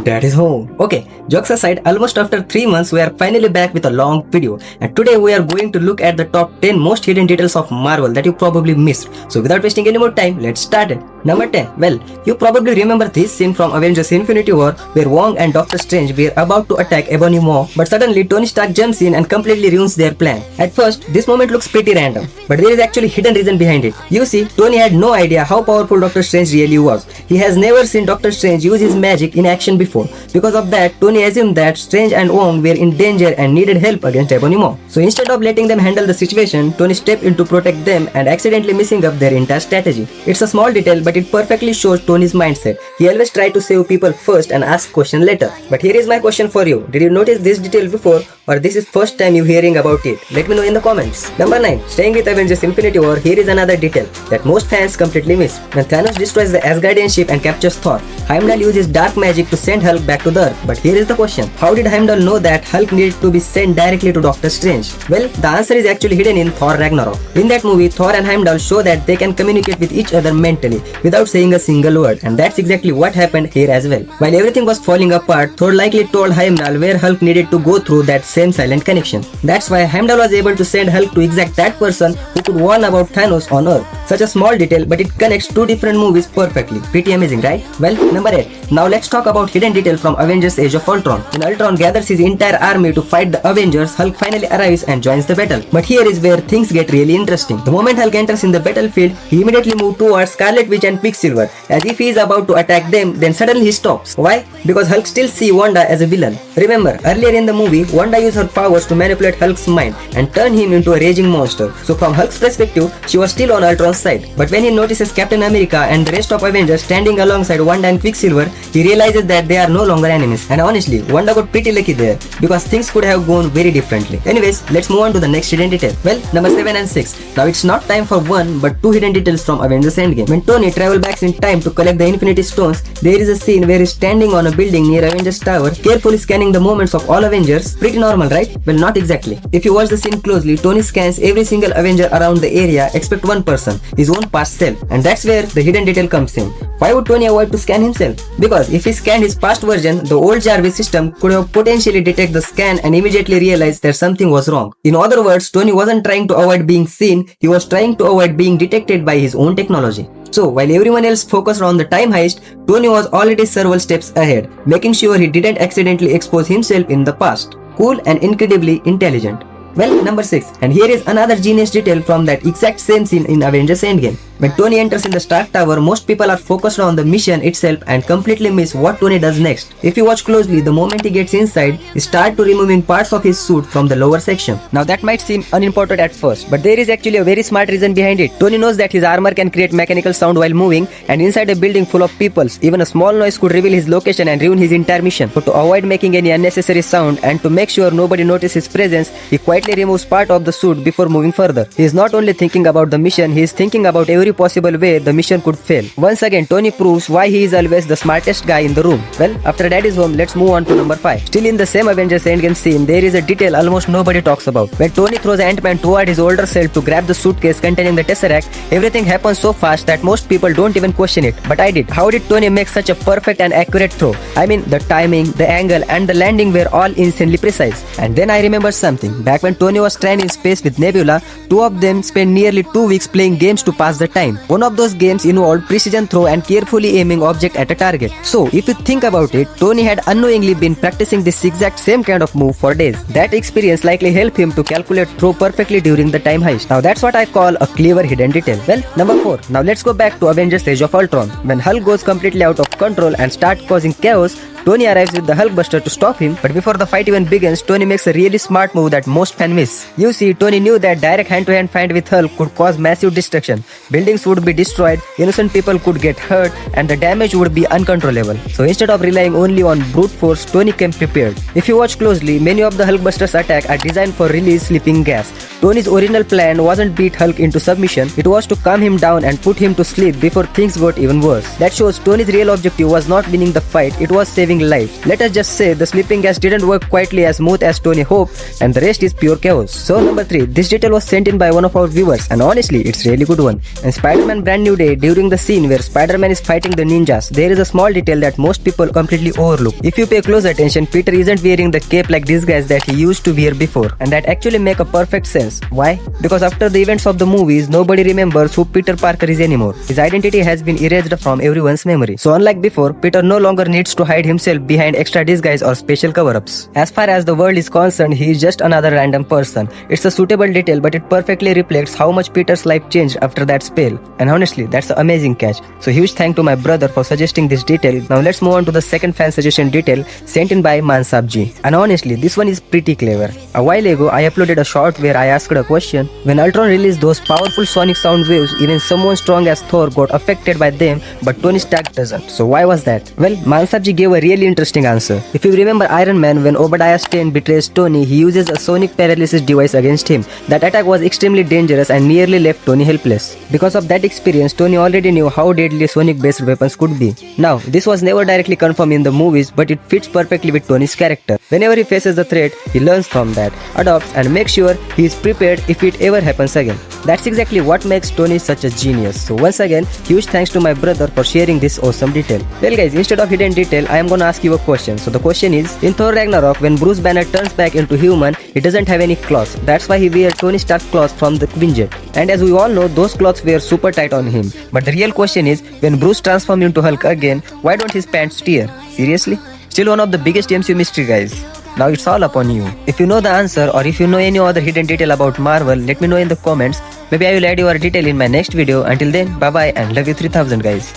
That is home. Okay, jokes aside, almost after 3 months, we are finally back with a long video. And today we are going to look at the top 10 most hidden details of Marvel that you probably missed. So without wasting any more time, let's start it. Number 10. Well, you probably remember this scene from Avengers Infinity War where Wong and Doctor Strange were about to attack Ebony Maw, but suddenly Tony Stark jumps in and completely ruins their plan. At first, this moment looks pretty random, but there is actually hidden reason behind it. You see, Tony had no idea how powerful Doctor Strange really was. He has never seen Doctor Strange use his magic in action before. Because of that, Tony assumed that Strange and Wong were in danger and needed help against Ebony Maw. So instead of letting them handle the situation, Tony stepped in to protect them and accidentally messing up their entire strategy. It's a small detail, but it perfectly shows Tony's mindset. He always tried to save people first and ask questions later. But here is my question for you. Did you notice this detail before, or this is first time you hearing about it? Let me know in the comments. Number 9. Staying with Avengers Infinity War, here is another detail that most fans completely miss. When Thanos destroys the Asgardian ship and captures Thor, Heimdall uses dark magic to send Hulk back to the Earth. But here is the question. How did Heimdall know that Hulk needed to be sent directly to Doctor Strange? Well, the answer is actually hidden in Thor Ragnarok. In that movie, Thor and Heimdall show that they can communicate with each other mentally without saying a single word, and that's exactly what happened here as well. While everything was falling apart, Thor likely told Heimdall where Hulk needed to go through that same silent connection. That's why Heimdall was able to send Hulk to exact that person who could warn about Thanos on Earth. Such a small detail, but it connects two different movies perfectly. Pretty amazing, right? Well, number 8. Now let's talk about hidden detail from Avengers Age of Ultron. When Ultron gathers his entire army to fight the Avengers, Hulk finally arrives and joins the battle. But here is where things get really interesting. The moment Hulk enters in the battlefield, he immediately moves towards Scarlet Witch and Quicksilver. As if he is about to attack them, then suddenly he stops. Why? Because Hulk still sees Wanda as a villain. Remember, earlier in the movie, Wanda used her powers to manipulate Hulk's mind and turn him into a raging monster. So from Hulk's perspective, she was still on Ultron's side. But when he notices Captain America and the rest of Avengers standing alongside Wanda and Quicksilver, he realizes that they are no longer enemies. And honestly, Wanda got pretty lucky there, because things could have gone very differently. Anyways, let's move on to the next hidden detail. Well, number 7 and 6. Now it's not time for one, but two hidden details from Avengers Endgame. When Tony travels back in time to collect the Infinity Stones, there is a scene where he's standing on a building near Avengers Tower, carefully scanning the movements of all Avengers. Pretty normal, right? Well, not exactly. If you watch the scene closely, Tony scans every single Avenger around the area except one person, his own past self. And that's where the hidden detail comes in. Why would Tony avoid to scan himself? Because if he scanned his past version, the old Jarvis system could have potentially detected the scan and immediately realized that something was wrong. In other words, Tony wasn't trying to avoid being seen, he was trying to avoid being detected by his own technology. So, while everyone else focused on the time heist, Tony was already several steps ahead, making sure he didn't accidentally expose himself in the past. Cool and incredibly intelligent. Well, number 6. And here is another genius detail from that exact same scene in Avengers Endgame. When Tony enters in the Stark Tower, most people are focused on the mission itself and completely miss what Tony does next. If you watch closely, the moment he gets inside, he starts to removing parts of his suit from the lower section. Now that might seem unimportant at first, but there is actually a very smart reason behind it. Tony knows that his armor can create mechanical sound while moving, and inside a building full of people, even a small noise could reveal his location and ruin his entire mission. So to avoid making any unnecessary sound and to make sure nobody notices his presence, he quietly removes part of the suit before moving further. He is not only thinking about the mission, he is thinking about every possible way the mission could fail. Once again, Tony proves why he is always the smartest guy in the room. Well, after that is home, let's move on to number 5. Still in the same Avengers Endgame scene, there is a detail almost nobody talks about. When Tony throws Ant-Man toward his older self to grab the suitcase containing the Tesseract, everything happens so fast that most people don't even question it. But I did. How did Tony make such a perfect and accurate throw? I mean, the timing, the angle and the landing were all insanely precise. And then I remember something. Back when Tony was stranded in space with Nebula, two of them spent nearly 2 weeks playing games to pass the time. One of those games involved precision throw and carefully aiming object at a target. So, if you think about it, Tony had unknowingly been practicing this exact same kind of move for days. That experience likely helped him to calculate throw perfectly during the time heist. Now that's what I call a clever hidden detail. Well, number 4. Now let's go back to Avengers Age of Ultron. When Hulk goes completely out of control and starts causing chaos, Tony arrives with the Hulkbuster to stop him, but before the fight even begins, Tony makes a really smart move that most fans miss. You see, Tony knew that direct hand-to-hand fight with Hulk could cause massive destruction. Buildings would be destroyed, innocent people could get hurt, and the damage would be uncontrollable. So instead of relying only on brute force, Tony came prepared. If you watch closely, many of the Hulkbuster's attacks are designed for release sleeping gas. Tony's original plan wasn't beat Hulk into submission, it was to calm him down and put him to sleep before things got even worse. That shows Tony's real objective was not winning the fight, it was saving lives. Let us just say the sleeping gas didn't work quietly as smooth as Tony hoped, and the rest is pure chaos. So number 3, this detail was sent in by one of our viewers, and honestly, it's really good one. In Spider-Man Brand New Day, during the scene where Spider-Man is fighting the ninjas, there is a small detail that most people completely overlook. If you pay close attention, Peter isn't wearing the cape like disguise that he used to wear before, and that actually make a perfect sense. Why? Because after the events of the movies, nobody remembers who Peter Parker is anymore. His identity has been erased from everyone's memory. So unlike before, Peter no longer needs to hide himself behind extra disguise or special cover-ups. As far as the world is concerned, he is just another random person. It's a suitable detail, but it perfectly reflects how much Peter's life changed after that spell. And honestly, that's an amazing catch. So huge thank to my brother for suggesting this detail. Now let's move on to the second fan suggestion detail sent in by Mansabji. And honestly, this one is pretty clever. A while ago, I uploaded a short where I asked a question. When Ultron released those powerful sonic sound waves, even someone strong as Thor got affected by them, but Tony Stark doesn't. So why was that? Well, Mansabji gave a really interesting answer. If you remember Iron Man, when Obadiah Stane betrays Tony, he uses a sonic paralysis device against him. That attack was extremely dangerous and nearly left Tony helpless. Because of that experience, Tony already knew how deadly sonic-based weapons could be. Now, this was never directly confirmed in the movies, but it fits perfectly with Tony's character. Whenever he faces the threat, he learns from that, adopts, and makes sure he is prepared if it ever happens again. That's exactly what makes Tony such a genius. So once again, huge thanks to my brother for sharing this awesome detail. Well guys, instead of hidden detail, I am gonna ask you a question. So the question is, in Thor Ragnarok, when Bruce Banner turns back into human, he doesn't have any clothes. That's why he wears Tony Stark clothes from the Quinjet. And as we all know, those clothes were super tight on him. But the real question is, when Bruce transforms into Hulk again, why don't his pants tear? Seriously? Still one of the biggest MCU mystery, guys. Now it's all upon you. If you know the answer or if you know any other hidden detail about Marvel, let me know in the comments. Maybe I will add your detail in my next video. Until then, bye bye and love you 3000 guys.